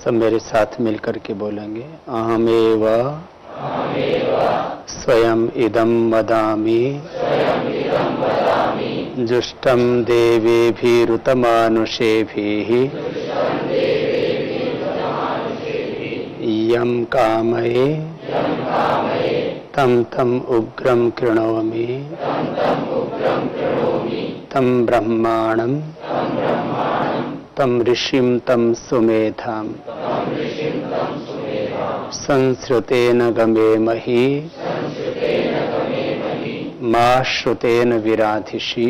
सब मेरे साथ मिलकर के बोलेंगे। अहमेव स्वयं इदं वदामि जुष्टं देवेभिरुतमानुषेभिः यं कामये तं तं उग्रं कृणोमि तं ब्रह्माणं तं ऋषिं तं सुमेधाम् संश्रुतेन गमेमहि मा श्रुतेन विराधिषि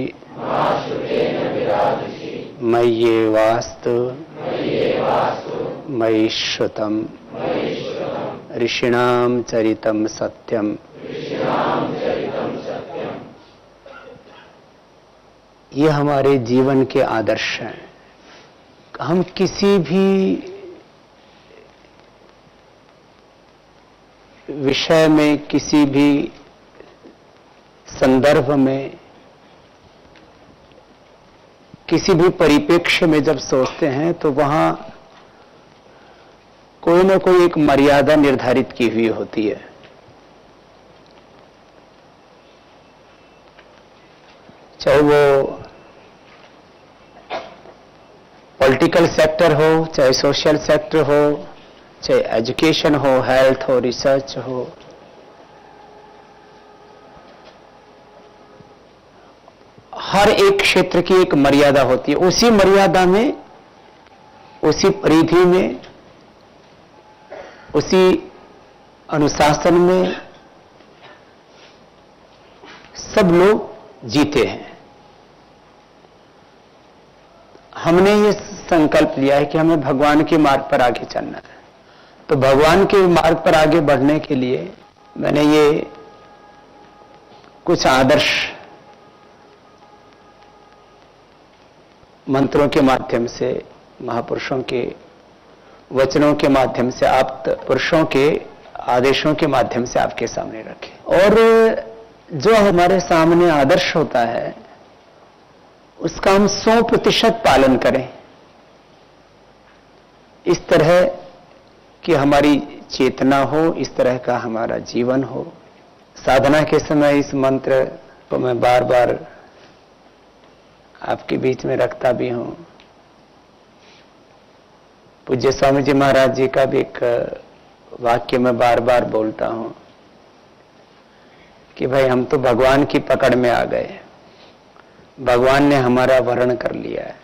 मय्येवास्तु मयि श्रुतम् ऋषीणां चरितं सत्यम्। ये हमारे जीवन के आदर्श हैं। हम किसी भी विषय में, किसी भी संदर्भ में, किसी भी परिप्रेक्ष्य में जब सोचते हैं तो वहां कोई ना कोई एक मर्यादा निर्धारित की हुई होती है। चाहे वो पॉलिटिकल सेक्टर हो, चाहे सोशल सेक्टर हो, चाहे एजुकेशन हो, हेल्थ हो, रिसर्च हो, हर एक क्षेत्र की एक मर्यादा होती है। उसी मर्यादा में, उसी परिधि में, उसी अनुशासन में सब लोग जीते हैं। हमने ये संकल्प लिया है कि हमें भगवान के मार्ग पर आगे चलना है। तो भगवान के मार्ग पर आगे बढ़ने के लिए मैंने ये कुछ आदर्श मंत्रों के माध्यम से, महापुरुषों के वचनों के माध्यम से, आप पुरुषों के आदेशों के माध्यम से आपके सामने रखे। और जो हमारे सामने आदर्श होता है उसका हम 100% पालन करें। इस तरह की हमारी चेतना हो, इस तरह का हमारा जीवन हो। साधना के समय इस मंत्र को मैं बार बार आपके बीच में रखता भी हूं। पूज्य स्वामी जी महाराज जी का भी एक वाक्य मैं बार बार बोलता हूं कि भाई हम तो भगवान की पकड़ में आ गए, भगवान ने हमारा वर्ण कर लिया है,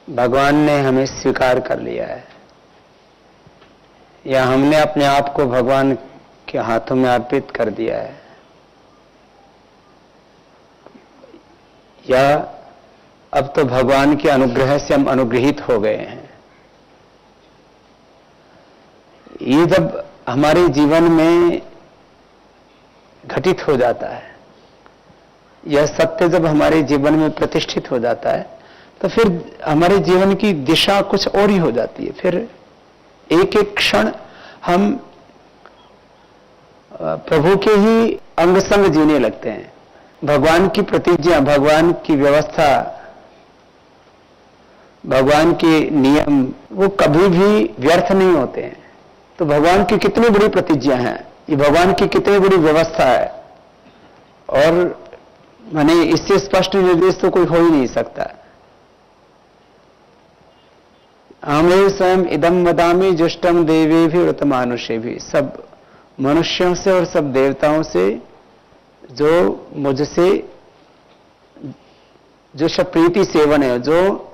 भगवान ने हमें स्वीकार कर लिया है, या हमने अपने आप को भगवान के हाथों में अर्पित कर दिया है, या अब तो भगवान के अनुग्रह से हम अनुग्रहित हो गए हैं। ये जब हमारे जीवन में घटित हो जाता है, यह सत्य जब हमारे जीवन में प्रतिष्ठित हो जाता है, तो फिर हमारे जीवन की दिशा कुछ और ही हो जाती है। फिर एक एक क्षण हम प्रभु के ही अंग संग जीने लगते हैं। भगवान की प्रतिज्ञा, भगवान की व्यवस्था, भगवान के नियम वो कभी भी व्यर्थ नहीं होते हैं। तो भगवान की कितनी बड़ी प्रतिज्ञा है, ये भगवान की कितनी बड़ी व्यवस्था है, और माने इससे स्पष्ट निर्देश तो कोई हो ही नहीं सकता। अहमेव स्वयं इदं वदामि जुष्टं देवेभिः व्रतमानुषेभिः। सब मनुष्यों से और सब देवताओं से जो मुझसे जो सब प्रीति सेवन है, जो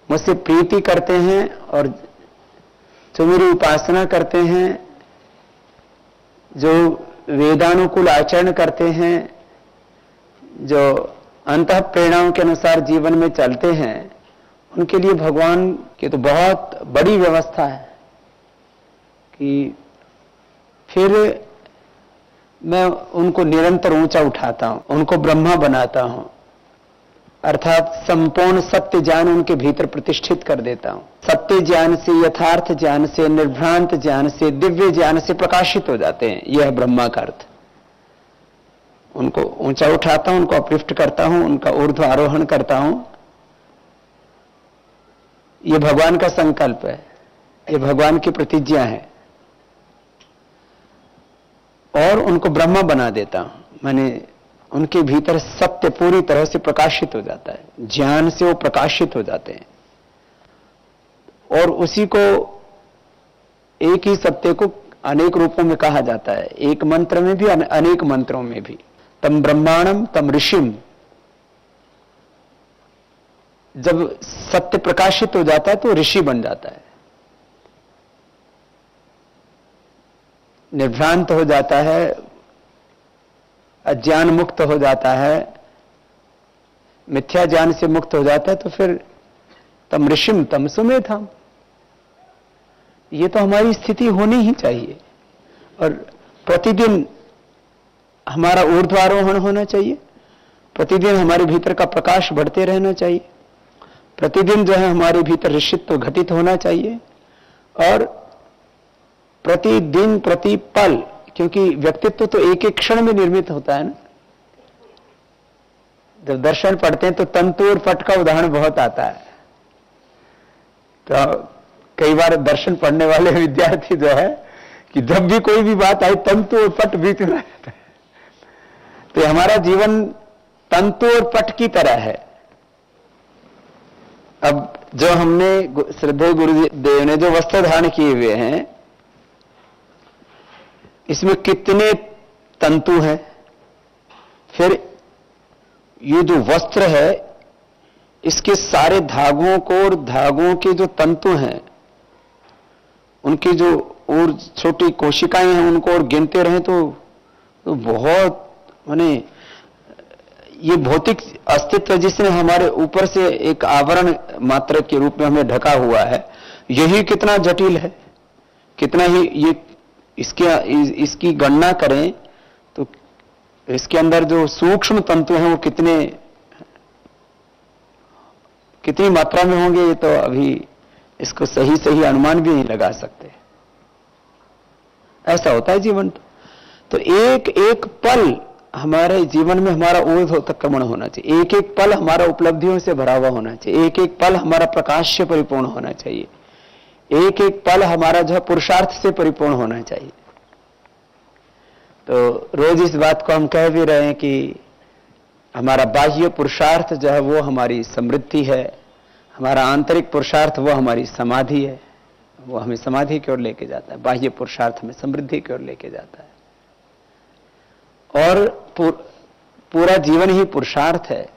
मुझसे प्रीति करते हैं और जो मेरी उपासना करते हैं, जो वेदानुकूल आचरण करते हैं, जो अंतः प्रेरणाओं के अनुसार जीवन में चलते हैं, उनके लिए भगवान की तो बहुत बड़ी व्यवस्था है कि फिर मैं उनको निरंतर ऊंचा उठाता हूं, उनको ब्रह्मा बनाता हूं, अर्थात संपूर्ण सत्य ज्ञान उनके भीतर प्रतिष्ठित कर देता हूं। सत्य ज्ञान से, यथार्थ ज्ञान से, निर्भ्रांत ज्ञान से, दिव्य ज्ञान से प्रकाशित हो जाते हैं। यह ब्रह्मा का अर्थ। उनको ऊंचा उठाता हूं, उनको अपलिफ्ट करता हूं, उनका ऊर्ध्व आरोहण करता हूं। यह भगवान का संकल्प है ये भगवान की प्रतिज्ञा है। और उनको ब्रह्मा बना देता हूं, माने उनके भीतर सत्य पूरी तरह से प्रकाशित हो जाता है, ज्ञान से वो प्रकाशित हो जाते हैं। और उसी को, एक ही सत्य को अनेक रूपों में कहा जाता है, एक मंत्र में भी अनेक मंत्रों में भी। तम ब्रह्मांडम तम ऋषिम, जब सत्य प्रकाशित हो जाता है तो ऋषि बन जाता है, निर्भ्रांत हो जाता है, अज्ञान मुक्त हो जाता है, मिथ्या ज्ञान से मुक्त हो जाता है। तो फिर तम ऋषिम तम सुमेधम, ये तो हमारी स्थिति होनी ही चाहिए। और प्रतिदिन हमारा ऊर्ध्वारोहण होना चाहिए, प्रतिदिन हमारे भीतर का प्रकाश बढ़ते रहना चाहिए, प्रतिदिन जो है हमारे भीतर ऋषित्व घटित होना चाहिए। और प्रतिदिन प्रति पल, क्योंकि व्यक्तित्व तो एक एक क्षण में निर्मित होता है ना। जब दर्शन पढ़ते हैं तो तंतु और पट का उदाहरण बहुत आता है। तो कई बार दर्शन पढ़ने वाले विद्यार्थी जो है कि जब भी कोई भी बात आई तंतु और पट बीच में रहता है। तो हमारा जीवन तंतु और पट की तरह है। अब जो हमने श्रद्धेय गुरुदेव ने जो वस्त्र धारण किए हुए हैं, इसमें कितने तंतु हैं, फिर ये जो वस्त्र है इसके सारे धागों को और धागों के जो तंतु हैं उनकी जो और छोटी कोशिकाएं हैं उनको और गिनते रहें तो बहुत, माने ये भौतिक अस्तित्व जिसने हमारे ऊपर से एक आवरण मात्र के रूप में हमें ढका हुआ है, यही कितना जटिल है, कितना ही ये इसकी गणना करें तो इसके अंदर जो सूक्ष्म तंतु हैं वो कितनी मात्रा में होंगे, ये तो अभी इसको सही अनुमान भी नहीं लगा सकते। ऐसा होता है जीवन। तो एक एक पल हमारे जीवन में हमारा ऊर्ध्वक्रमण होना चाहिए, एक एक पल हमारा उपलब्धियों से भरा हुआ होना चाहिए, एक एक पल हमारा प्रकाश से परिपूर्ण होना चाहिए, एक एक पल हमारा जो है पुरुषार्थ से परिपूर्ण होना चाहिए। तो रोज इस बात को हम कह भी रहे हैं कि हमारा बाह्य पुरुषार्थ जो है वो हमारी समृद्धि है, हमारा आंतरिक पुरुषार्थ वो हमारी समाधि है, वो हमें समाधि की ओर लेके जाता है, बाह्य पुरुषार्थ हमें समृद्धि की ओर लेके जाता है। और पूरा जीवन ही पुरुषार्थ है।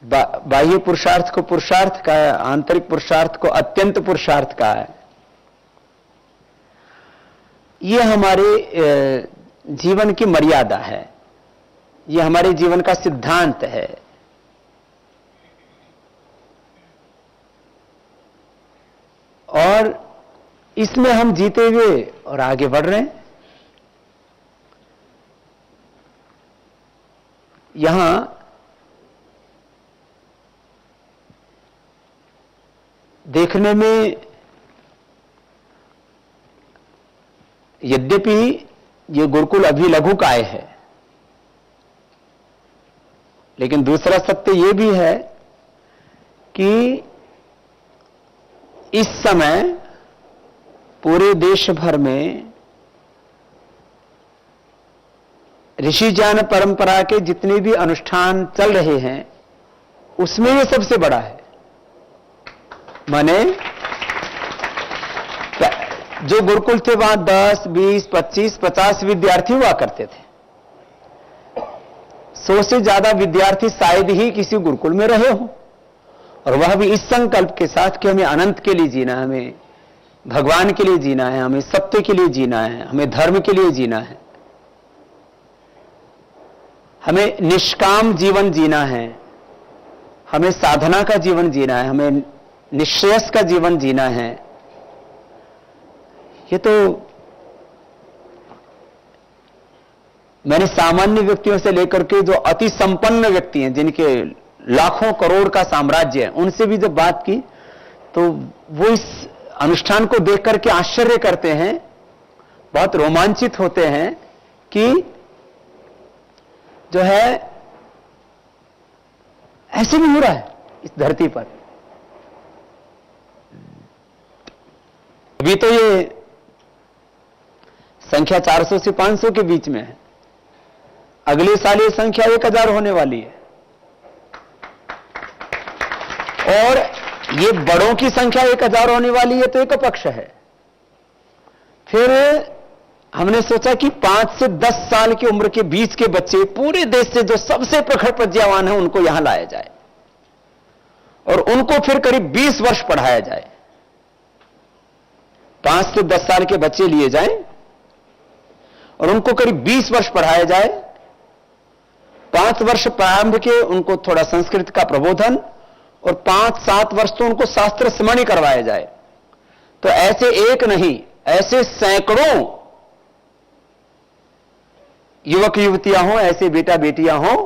बाह्य पुरुषार्थ को पुरुषार्थ का है, आंतरिक पुरुषार्थ को अत्यंत पुरुषार्थ का है। यह हमारे जीवन की मर्यादा है, यह हमारे जीवन का सिद्धांत है। और इसमें हम जीते हुए और आगे बढ़ रहे हैं। यहां देखने में यद्यपि ये गुरुकुल अभी लघुकाय है, लेकिन दूसरा सत्य यह भी है कि इस समय पूरे देश भर में ऋषि ज्ञान परंपरा के जितने भी अनुष्ठान चल रहे हैं उसमें ये सबसे बड़ा है। माने जो गुरुकुल थे वहां 10, 20, 25, 50 विद्यार्थी हुआ करते थे। 100 से ज्यादा विद्यार्थी शायद ही किसी गुरुकुल में रहे हो, और वह भी इस संकल्प के साथ कि हमें अनंत के लिए जीना है, हमें भगवान के लिए जीना है, हमें सत्य के लिए जीना है, हमें धर्म के लिए जीना है, हमें निष्काम जीवन जीना है, हमें साधना का जीवन जीना है, हमें निश्रेयस का जीवन जीना है। ये तो मैंने सामान्य व्यक्तियों से लेकर के जो अति संपन्न व्यक्ति हैं, जिनके लाखों करोड़ का साम्राज्य है, उनसे भी जब बात की तो वो इस अनुष्ठान को देख करके आश्चर्य करते हैं, बहुत रोमांचित होते हैं कि जो है ऐसे भी हो रहा है इस धरती पर। अभी तो ये संख्या 400 से 500 के बीच में है, अगले साल ये संख्या 1000 होने वाली है। और ये बड़ों की संख्या 1000 होने वाली है तो एक पक्ष है। फिर हमने सोचा कि 5 से 10 साल की उम्र के बीच के बच्चे पूरे देश से जो सबसे प्रखर प्रज्ञावान है उनको यहां लाया जाए और उनको फिर करीब 20 वर्ष पढ़ाया जाए। 5 से 10 साल के बच्चे लिए जाएं और उनको करीब 20 वर्ष पढ़ाया जाए। 5 वर्ष प्रारंभ के उनको थोड़ा संस्कृत का प्रबोधन और 5-7 वर्ष तो उनको शास्त्र स्मरण करवाया जाए। तो ऐसे एक नहीं, ऐसे सैकड़ों युवक युवतियां हों, ऐसे बेटा बेटियां हों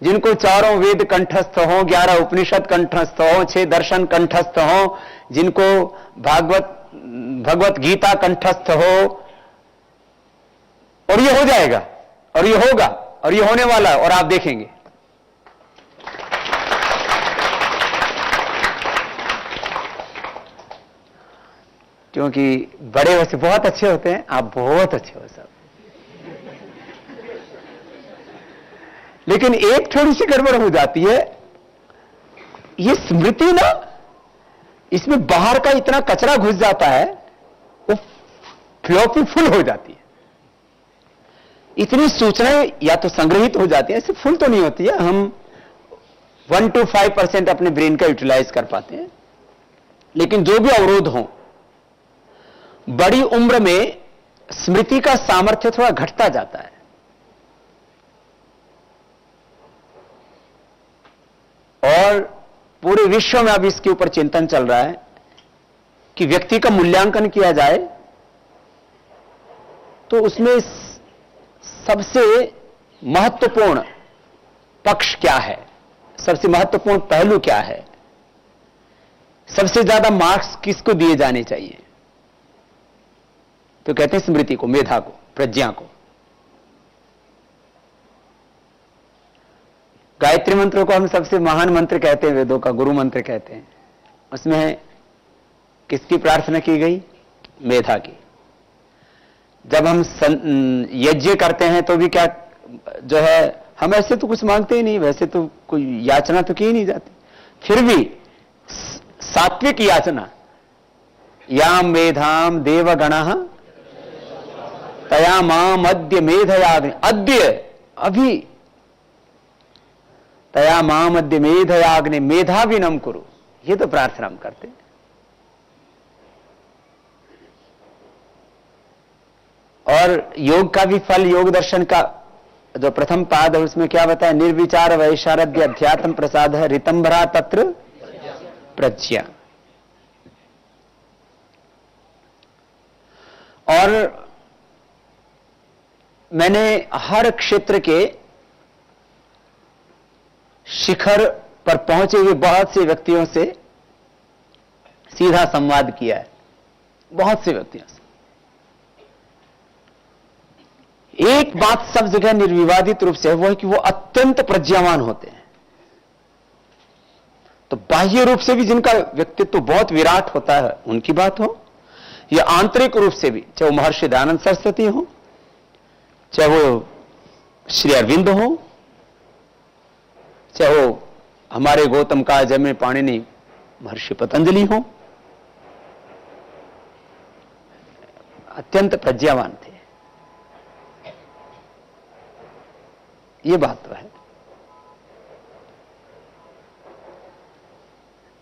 जिनको चारों वेद कंठस्थ हों, 11 उपनिषद कंठस्थ हों, 6 दर्शन कंठस्थ हों, जिनको भगवत गीता कंठस्थ हो। और ये हो जाएगा और ये होगा और ये होने वाला है और आप देखेंगे। क्योंकि बड़े वैसे बहुत अच्छे होते हैं, आप बहुत अच्छे हो सब, लेकिन एक थोड़ी सी गड़बड़ हो जाती है। ये स्मृति ना, इसमें बाहर का इतना कचरा घुस जाता है, वो फ्लॉपी फुल हो जाती है। इतनी सूचनाएं या तो संग्रहित हो जाती है, ऐसे फुल तो नहीं होती है। हम 1 to 5% अपने ब्रेन का यूटिलाइज कर पाते हैं, लेकिन जो भी अवरोध हो, बड़ी उम्र में स्मृति का सामर्थ्य थोड़ा घटता जाता है। और पूरे विश्व में अब इसके ऊपर चिंतन चल रहा है कि व्यक्ति का मूल्यांकन किया जाए तो उसमें सबसे महत्वपूर्ण पक्ष क्या है, सबसे महत्वपूर्ण पहलू क्या है, सबसे ज्यादा मार्क्स किसको दिए जाने चाहिए। तो कहते हैं स्मृति को, मेधा को, प्रज्ञा को। गायत्री मंत्र को हम सबसे महान मंत्र कहते हैं, वेदों का गुरु मंत्र कहते हैं। उसमें किसकी प्रार्थना की गई? मेधा की। जब हम यज्ञ करते हैं तो भी क्या जो है, हम ऐसे तो कुछ मांगते ही नहीं, वैसे तो कोई याचना तो की ही नहीं जाती, फिर भी सात्विक याचना, याम मेधाम देवगणः तया माम अद्य मेधयाग्नि, अद्य अभी, तया माम अद्य मेधयाग्नि मेधा विनम कुरु, ये तो प्रार्थना हम करते हैं। और योग का भी फल, योग दर्शन का जो प्रथम पाद है उसमें क्या बताया? निर्विचार वैशारद्य अध्यात्म प्रसाद है ऋतंभरा तत्र प्रज्ञा। और मैंने हर क्षेत्र के शिखर पर पहुंचे हुए बहुत से व्यक्तियों से सीधा संवाद किया है, बहुत से व्यक्तियों से। एक बात सब जगह निर्विवादित रूप से वो है कि वो अत्यंत प्रज्ञावान होते हैं। तो बाह्य रूप से भी जिनका व्यक्तित्व बहुत विराट होता है उनकी बात हो, या आंतरिक रूप से भी, चाहे वो महर्षि दयानंद सरस्वती हो, चाहे वो श्री अरविंद हो, चाहे वो हमारे गौतम का जन्मे पाणिनि महर्षि पतंजलि हो, अत्यंत प्रज्ञावान थे। ये बात तो है।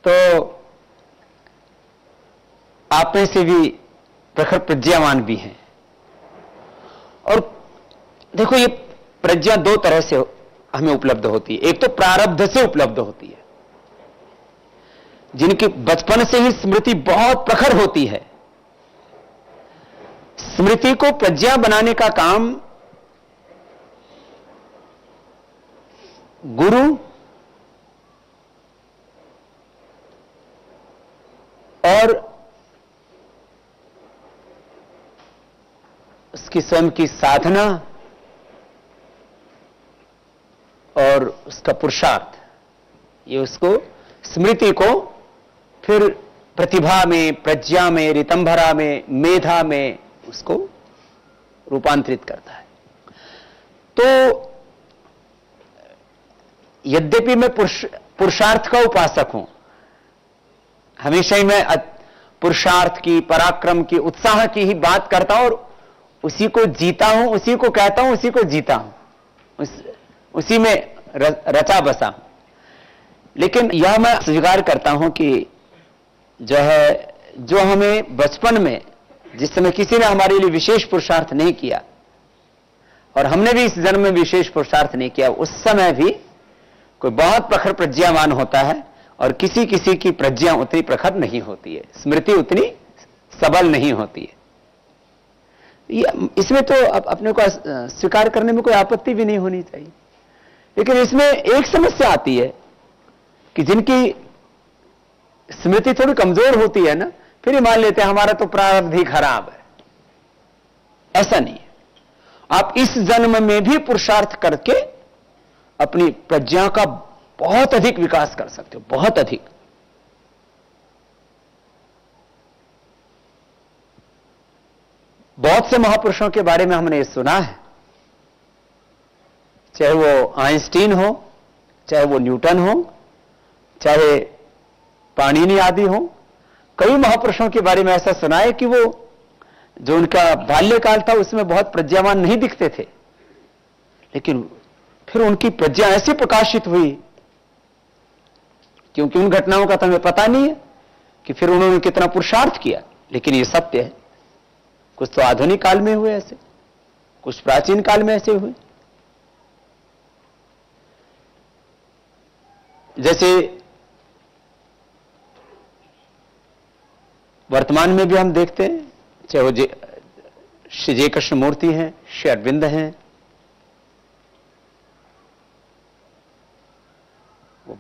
तो आप में से भी प्रखर प्रज्ञावान भी हैं। और देखो, ये प्रज्ञा दो तरह से हमें उपलब्ध होती है। एक तो प्रारब्ध से उपलब्ध होती है, जिनकी बचपन से ही स्मृति बहुत प्रखर होती है। स्मृति को प्रज्ञा बनाने का काम गुरु और उसकी स्वयं की साधना और उसका पुरुषार्थ, ये उसको स्मृति को फिर प्रतिभा में, प्रज्ञा में, रितंभरा में, मेधा में उसको रूपांतरित करता है। तो यद्यपि मैं पुरुषार्थ का उपासक हूं, हमेशा ही मैं पुरुषार्थ की, पराक्रम की, उत्साह की ही बात करता हूं और उसी को जीता हूं, उसी को कहता हूं, उसी को जीता हूं, उसी में रचा बसा हूं। लेकिन यह मैं स्वीकार करता हूं कि जो हमें बचपन में, जिस समय किसी ने हमारे लिए विशेष पुरुषार्थ नहीं किया और हमने भी इस जन्म में विशेष पुरुषार्थ नहीं किया, उस समय भी कोई बहुत प्रखर प्रज्ञावान होता है और किसी किसी की प्रज्ञा उतनी प्रखर नहीं होती है, स्मृति उतनी सबल नहीं होती है। इसमें तो अपने को स्वीकार करने में कोई आपत्ति भी नहीं होनी चाहिए। लेकिन इसमें एक समस्या आती है कि जिनकी स्मृति थोड़ी कमजोर होती है ना, फिर ही मान लेते हैं हमारा तो प्रारब्ध ही खराब है। ऐसा नहीं है। आप इस जन्म में भी पुरुषार्थ करके अपनी प्रज्ञा का बहुत अधिक विकास कर सकते हो, बहुत अधिक। बहुत से महापुरुषों के बारे में हमने ये सुना है, चाहे वो आइंस्टीन हो, चाहे वो न्यूटन हो, चाहे पाणिनि आदि हो। कई महापुरुषों के बारे में ऐसा सुना है कि वो जो उनका बाल्यकाल था उसमें बहुत प्रज्ञावान नहीं दिखते थे, लेकिन फिर उनकी प्रज्ञा ऐसे प्रकाशित हुई, क्योंकि उन घटनाओं का तो हमें पता नहीं है कि फिर उन्होंने कितना पुरुषार्थ किया। लेकिन ये सत्य है, कुछ तो आधुनिक काल में हुए ऐसे, कुछ प्राचीन काल में ऐसे हुए। जैसे वर्तमान में भी हम देखते हैं, चाहे वो श्री जय कृष्ण मूर्ति हैं, श्री अरविंद हैं, वो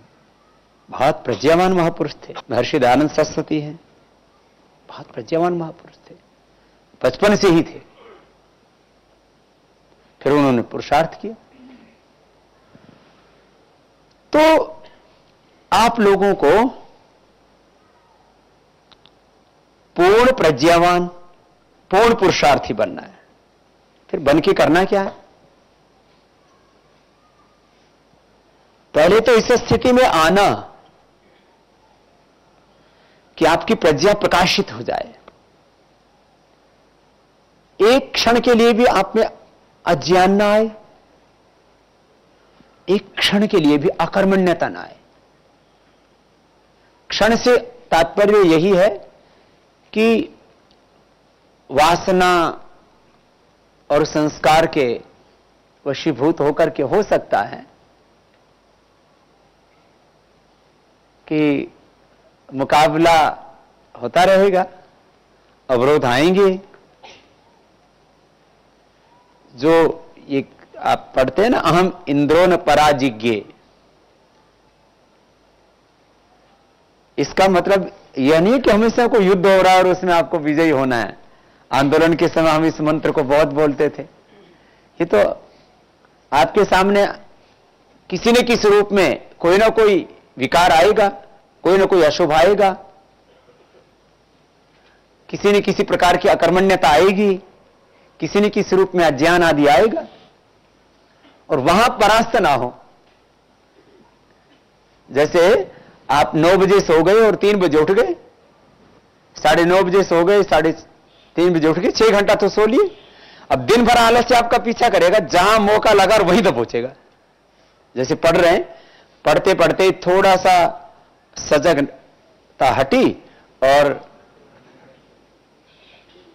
बहुत प्रज्ञावान महापुरुष थे। महर्षि दयानंद सरस्वती हैं, बहुत प्रज्ञावान महापुरुष थे, बचपन से ही थे। फिर उन्होंने पुरुषार्थ किया। तो आप लोगों को पूर्ण प्रज्ञावान, पूर्ण पुरुषार्थी बनना है। फिर बन के करना क्या है? पहले तो इस स्थिति में आना कि आपकी प्रज्ञा प्रकाशित हो जाए। एक क्षण के लिए भी आप में अज्ञान ना आए, एक क्षण के लिए भी अकर्मण्यता ना आए। क्षण से तात्पर्य यही है कि वासना और संस्कार के वशीभूत होकर के हो सकता है कि मुकाबला होता रहेगा, अवरोध आएंगे। जो ये आप पढ़ते हैं ना, अहम इंद्रो न पराजिज्ञे, इसका मतलब यह नहीं है कि हमेशा कोई युद्ध हो रहा है और उसमें आपको विजयी होना है। आंदोलन के समय हम इस मंत्र को बहुत बोलते थे। ये तो आपके सामने किसी न किसी रूप में कोई ना कोई विकार आएगा, कोई ना कोई अशुभ आएगा, किसी न किसी प्रकार की अकर्मण्यता आएगी, किसी न किसी रूप में अज्ञान आदि आएगा, और वहां परास्त ना हो। जैसे आप 9 बजे सो गए और 3 बजे उठ गए, 9:30 बजे सो गए, 3:30 बजे उठ गए, 6 घंटा तो सो लिए। अब दिन भर आलस्य आपका पीछा करेगा, जहां मौका लगा और वहीं तो पहुंचेगा। जैसे पढ़ रहे हैं, पढ़ते पढ़ते थोड़ा सा सजगता हटी और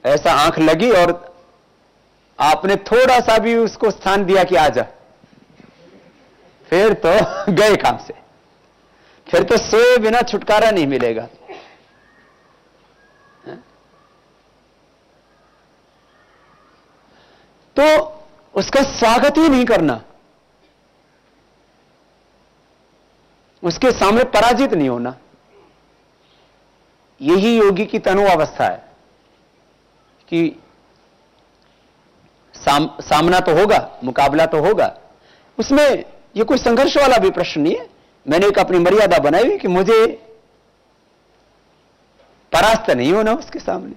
ऐसा आंख लगी और आपने थोड़ा सा भी उसको स्थान दिया कि आजा, फिर तो गए काम से, फिर तो सोए बिना छुटकारा नहीं मिलेगा। तो उसका स्वागत ही नहीं करना, उसके सामने पराजित नहीं होना, यही योगी की तनु अवस्था है कि सामना तो होगा, मुकाबला तो होगा। उसमें यह कोई संघर्ष वाला भी प्रश्न नहीं है। मैंने एक अपनी मर्यादा बनाई हुई कि मुझे परास्त नहीं होना उसके सामने।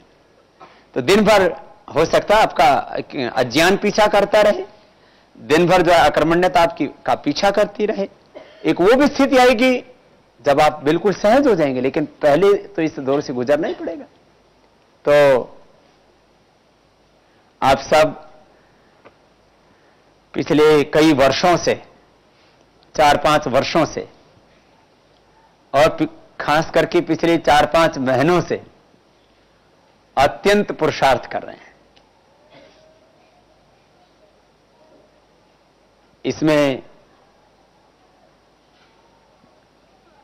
तो दिन भर हो सकता है आपका अज्ञान पीछा करता रहे, दिन भर जो अकर्मण्यता आपकी का पीछा करती रहे। एक वो भी स्थिति आएगी जब आप बिल्कुल सहज हो जाएंगे, लेकिन पहले तो इस दौर से गुजरना ही पड़ेगा। तो आप सब पिछले कई वर्षों से, 4-5 वर्षों से, और खास करके पिछले 4-5 महीनों से अत्यंत पुरुषार्थ कर रहे हैं। इसमें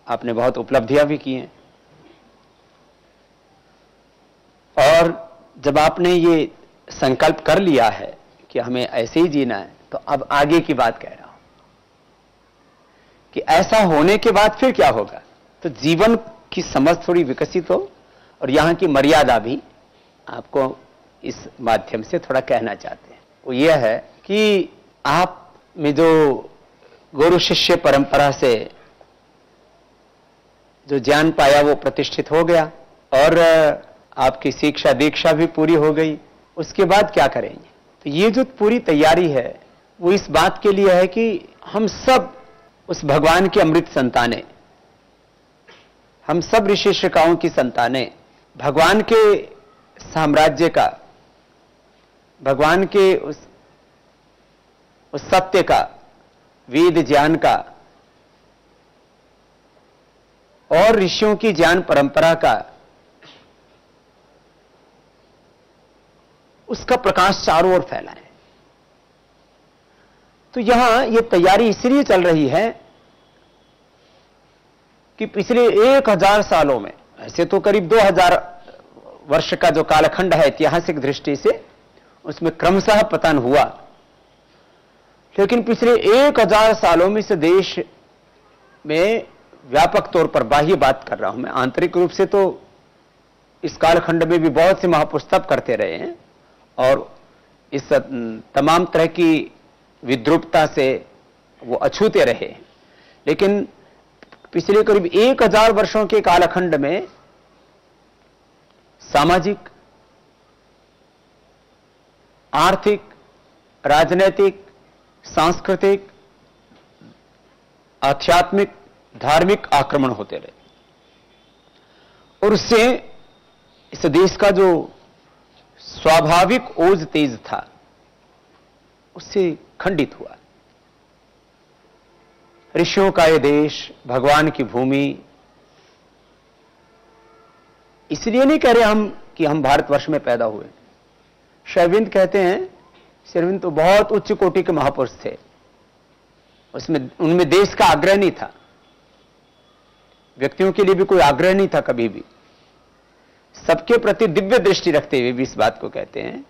आपने बहुत उपलब्धियां भी की हैं, और जब आपने ये संकल्प कर लिया है कि हमें ऐसे ही जीना है, तो अब आगे की बात कह रहा हूं कि ऐसा होने के बाद फिर क्या होगा। तो जीवन की समझ थोड़ी विकसित हो, और यहां की मर्यादा भी आपको इस माध्यम से थोड़ा कहना चाहते हैं। वो यह है कि आप में जो गुरु शिष्य परंपरा से जो ज्ञान पाया वो प्रतिष्ठित हो गया, और आपकी शिक्षा दीक्षा भी पूरी हो गई। उसके बाद क्या करेंगे? तो ये जो पूरी तैयारी है वो इस बात के लिए है कि हम सब उस भगवान के अमृत संतानें, हम सब ऋषि शिक्षाओं की संतानें, भगवान के साम्राज्य का, भगवान के उस सत्य का, वेद ज्ञान का और ऋषियों की ज्ञान परंपरा का, उसका प्रकाश चारों ओर फैला है। तो यहां यह तैयारी इसलिए चल रही है कि पिछले 1000 सालों में, ऐसे तो करीब 2000 वर्ष का जो कालखंड है ऐतिहासिक दृष्टि से, उसमें क्रमशः पतन हुआ, लेकिन पिछले 1000 सालों में इस देश में व्यापक तौर पर, बाह्य बात कर रहा हूं मैं, आंतरिक रूप से तो इस कालखंड में भी बहुत से महापुरुष तप करते रहे हैं और इस तमाम तरह की विद्रूपता से वो अछूते रहे, लेकिन पिछले करीब 1000 वर्षों के कालखंड में सामाजिक, आर्थिक, राजनैतिक, सांस्कृतिक, आध्यात्मिक, धार्मिक आक्रमण होते रहे, और उससे इस देश का जो स्वाभाविक ओज तेज था उससे खंडित हुआ। ऋषियों का यह देश, भगवान की भूमि, इसलिए नहीं कह रहे हम कि हम भारतवर्ष में पैदा हुए। श्री अरविंद कहते हैं, श्री अरविंद तो बहुत उच्च कोटि के महापुरुष थे, उसमें उनमें देश का आग्रह नहीं था, व्यक्तियों के लिए भी कोई आग्रह नहीं था कभी भी। सबके प्रति दिव्य दृष्टि रखते हुए भी इस बात को कहते हैं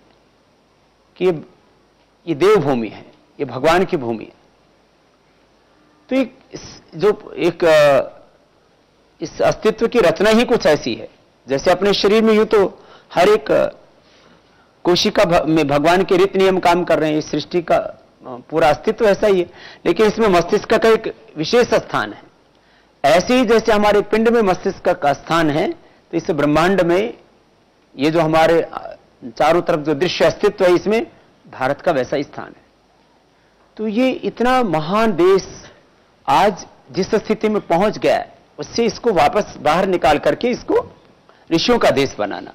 कि ये देवभूमि है, ये भगवान की भूमि है। तो इस अस्तित्व की रचना ही कुछ ऐसी है, जैसे अपने शरीर में यूं तो हर एक कोशिका में भगवान के रीति नियम काम कर रहे हैं, इस सृष्टि का पूरा अस्तित्व ऐसा ही है, लेकिन इसमें मस्तिष्क का एक विशेष स्थान है। ऐसे ही जैसे हमारे पिंड में मस्तिष्क का स्थान है, तो इस ब्रह्मांड में ये जो हमारे चारों तरफ जो दृश्य अस्तित्व है, इसमें भारत का वैसा ही स्थान है। तो ये इतना महान देश आज जिस स्थिति में पहुंच गया है, उससे इसको वापस बाहर निकाल करके इसको ऋषियों का देश बनाना।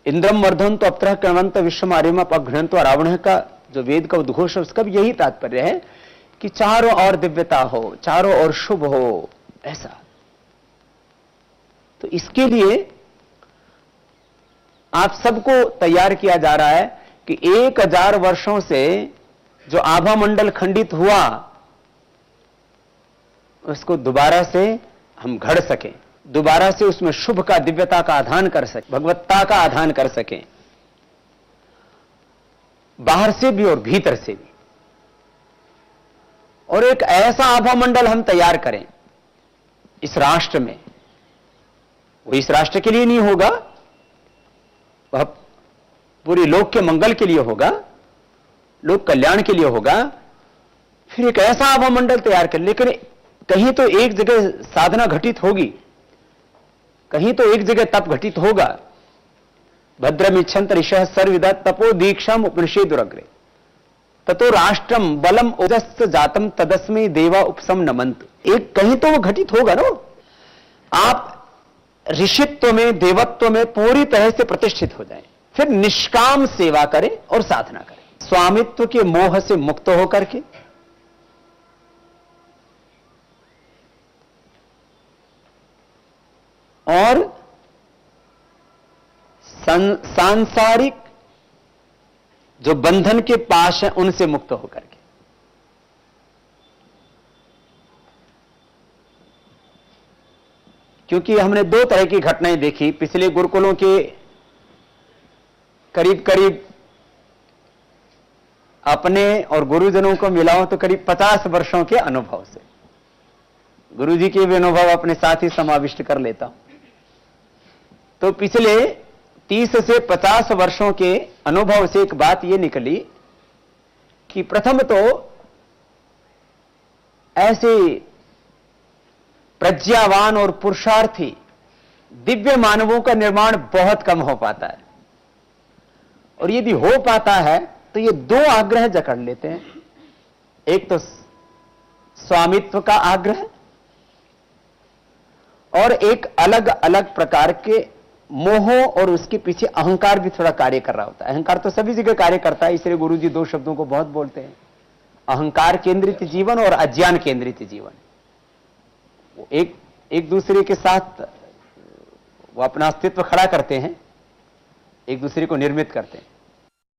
इंद्रम वर्धन तो अपत्रः कर्मंत विश्वम आर्यम अपघ्नंत रावण का जो वेद का उद्घोष है, उसका भी यही तात्पर्य है कि चारों ओर दिव्यता हो, चारों ओर शुभ हो, ऐसा। तो इसके लिए आप सबको तैयार किया जा रहा है कि 1000 वर्षों से जो आभा मंडल खंडित हुआ, उसको दोबारा से हम घड़ सकें, दोबारा से उसमें शुभ का, दिव्यता का आधान कर सकें, भगवत्ता का आधान कर सकें, बाहर से भी और भीतर से भी। और एक ऐसा आभा मंडल हम तैयार करें इस राष्ट्र में, वो इस राष्ट्र के लिए नहीं होगा, वह पूरे लोक के मंगल के लिए होगा, लोक कल्याण के लिए होगा। फिर एक ऐसा आभा मंडल तैयार करें, लेकिन कहीं तो एक जगह साधना घटित होगी कहीं तो एक जगह तप घटित होगा। भद्रमिच्छन्त ऋषः सर्वविदा तपो दीक्षाम उपनिषेदुरग्रे ततो राष्ट्रम बलम ओजस्स जातम तदस्मै देवा उपसम नमंत। एक कहीं तो वो घटित होगा ना। आप ऋषित्व में, देवत्व में पूरी तरह से प्रतिष्ठित हो जाएं, फिर निष्काम सेवा करें और साधना करें, स्वामित्व के मोह से मुक्त होकर के और सांसारिक जो बंधन के पाश हैं उनसे मुक्त होकर के। क्योंकि हमने दो तरह की घटनाएं देखी पिछले गुरुकुलों के करीब करीब, अपने और गुरुजनों को मिलाओ तो करीब 50 वर्षों के अनुभव से, गुरुजी के भी अनुभव अपने साथ ही समाविष्ट कर लेता हूं। तो पिछले 30 से 50 वर्षों के अनुभव से एक बात यह निकली कि प्रथम तो ऐसे प्रज्ञावान और पुरुषार्थी दिव्य मानवों का निर्माण बहुत कम हो पाता है, और यदि हो पाता है तो ये दो आग्रह जकड़ लेते हैं। एक तो स्वामित्व का आग्रह और एक अलग अलग प्रकार के मोह, और उसके पीछे अहंकार भी थोड़ा कार्य कर रहा होता है। अहंकार तो सभी जगह कार्य करता है, इसलिए गुरुजी दो शब्दों को बहुत बोलते हैं, अहंकार केंद्रित जीवन और अज्ञान केंद्रित जीवन। वो एक दूसरे के साथ वो अपना अस्तित्व खड़ा करते हैं, एक दूसरे को निर्मित करते हैं।